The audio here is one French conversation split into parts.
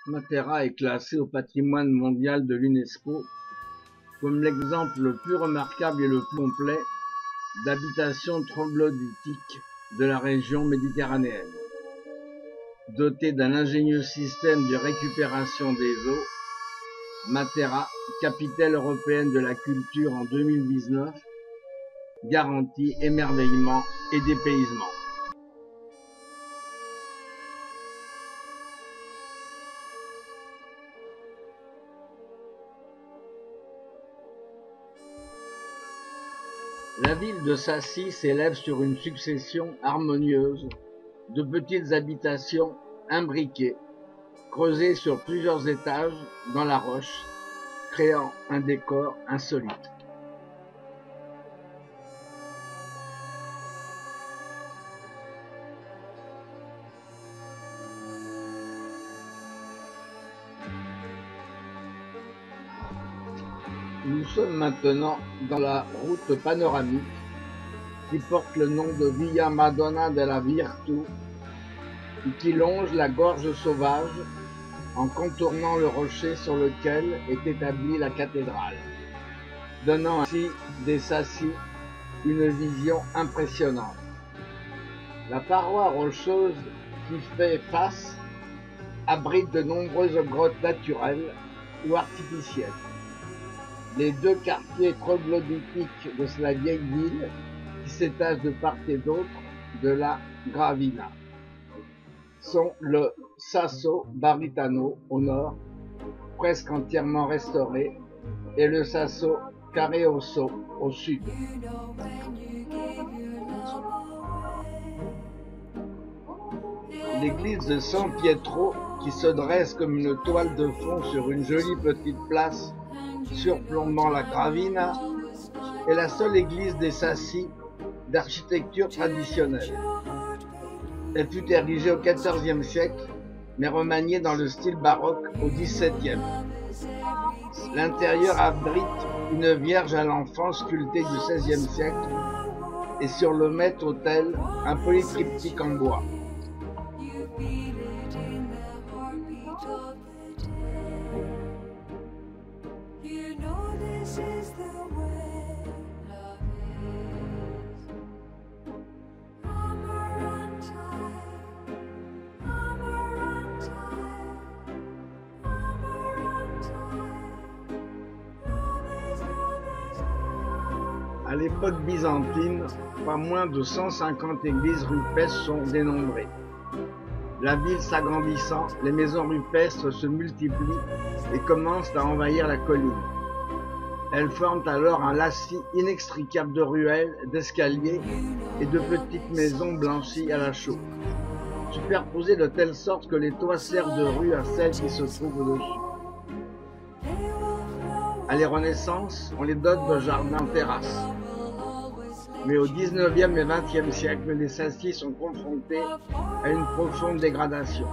Matera est classé au patrimoine mondial de l'UNESCO comme l'exemple le plus remarquable et le plus complet d'habitation troglodytique de la région méditerranéenne. Doté d'un ingénieux système de récupération des eaux, Matera, capitale européenne de la culture en 2019, garantit émerveillement et dépaysement. La ville de Sassy s'élève sur une succession harmonieuse de petites habitations imbriquées, creusées sur plusieurs étages dans la roche, créant un décor insolite. Nous sommes maintenant dans la route panoramique qui porte le nom de Via Madonna della Virtù et qui longe la gorge sauvage en contournant le rocher sur lequel est établie la cathédrale, donnant ainsi des Sassy une vision impressionnante. La paroi rocheuse qui fait face abrite de nombreuses grottes naturelles ou artificielles. Les deux quartiers troglodytiques de la vieille ville qui s'étagent de part et d'autre de la Gravina sont le Sasso Baritano au nord, presque entièrement restauré, et le Sasso Careoso au sud. L'église de San Pietro, qui se dresse comme une toile de fond sur une jolie petite place surplombant la Gravina, est la seule église des Sassy d'architecture traditionnelle. Elle fut érigée au XIVe siècle, mais remaniée dans le style baroque au XVIIe. L'intérieur abrite une Vierge à l'enfant sculptée du XVIe siècle et sur le maître-autel un polytriptyque en bois. À l'époque byzantine, pas moins de 150 églises rupestres sont dénombrées. La ville s'agrandissant, les maisons rupestres se multiplient et commencent à envahir la colline. Elles forment alors un lacis inextricable de ruelles, d'escaliers et de petites maisons blanchies à la chaux, superposées de telle sorte que les toits servent de rue à celles qui se trouvent au-dessus. À les Renaissances, on les dote de jardins-terrasses. Mais au XIXe et XXe siècle, les Sassy sont confrontés à une profonde dégradation.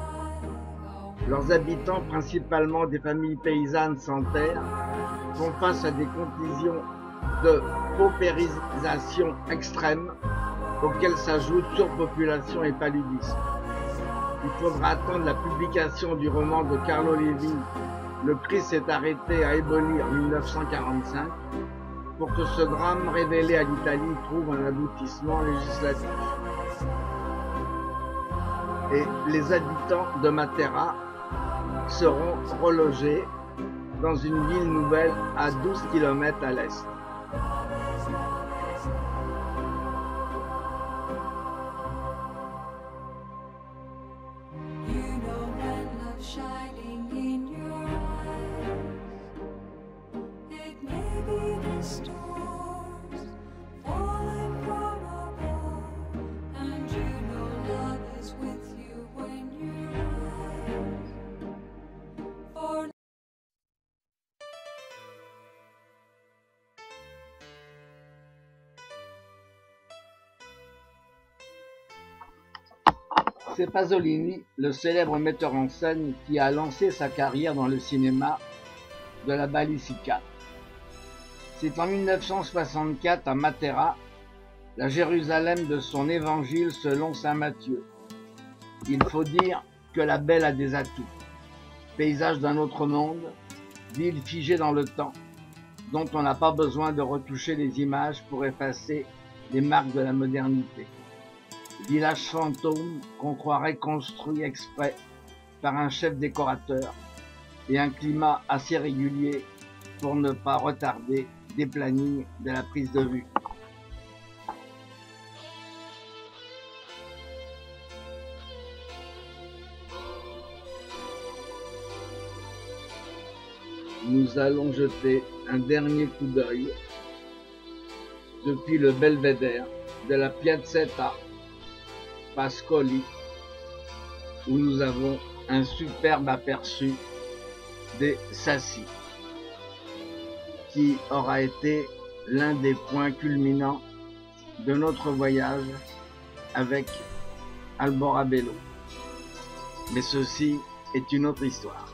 Leurs habitants, principalement des familles paysannes sans terre, font face à des conditions de paupérisation extrême auxquelles s'ajoute surpopulation et paludisme. Il faudra attendre la publication du roman de Carlo Levi, Le Christ s'est arrêté à Eboli en 1945, pour que ce drame révélé à l'Italie trouve un aboutissement législatif. Et les habitants de Matera seront relogés dans une ville nouvelle à 12 km à l'est. C'est Pasolini, le célèbre metteur en scène qui a lancé sa carrière dans le cinéma de la Basilicata. C'est en 1964 à Matera, la Jérusalem de son évangile selon saint Matthieu. Il faut dire que la belle a des atouts. Paysage d'un autre monde, ville figée dans le temps, dont on n'a pas besoin de retoucher les images pour effacer les marques de la modernité. Village fantôme qu'on croirait construit exprès par un chef décorateur et un climat assez régulier pour ne pas retarder des plannings de la prise de vue. Nous allons jeter un dernier coup d'œil depuis le belvédère de la Piazzetta Pascoli, où nous avons un superbe aperçu des Sassi, qui aura été l'un des points culminants de notre voyage avec Alborabello. Mais ceci est une autre histoire.